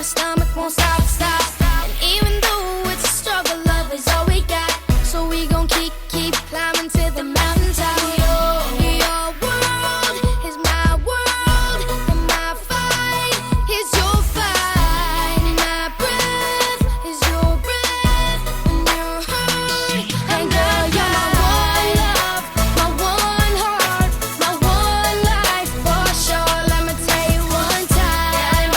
my stomach won't stop. And even though it's a struggle, love is all we got. So we gon' keep climbing to the mountaintop. Your world is my world, and my fight is your fight. My breath is your breath, and your hurt. And girl, you're my one love, my one heart, my one life for sure. Let me tell you one time,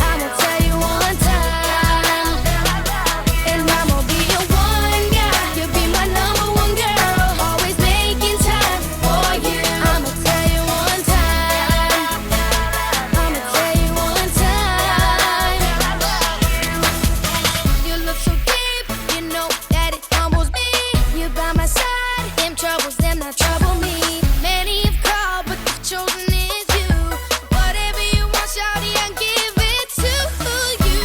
I'ma tell you one time, and I'ma be your one guy. You'll be my number one girl, always making time for you. I'ma tell you one time, I'ma tell you one time. You look so deep, you know that it humbles me. You by my side, them troubles, them not trouble me. Many have called, but the chosen is you. Whatever you want, shawty, I'll give it to you.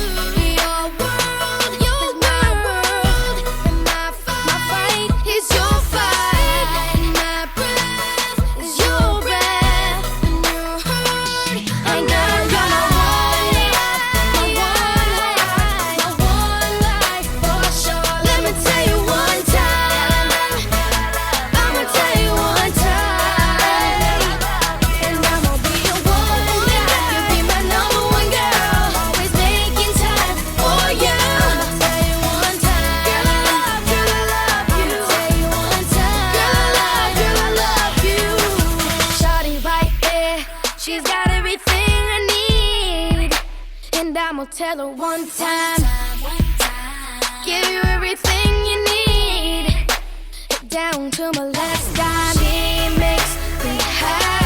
Your world is my world, and my fight is your fight. And my breath is your breath, and your hurt. And girl, you're my one love, my one life for sure. Let me tell you one time, I'ma tell you one time, and I'ma be your one guy. You'll be my number one girl, always making time for you. I'ma tell you one time, girl, I love you. I'ma tell you one time, girl, I love you. Shawty right there, she's got everything I need, and I'ma tell her one time, give you everything you need, down to my last dime. She makes me happy.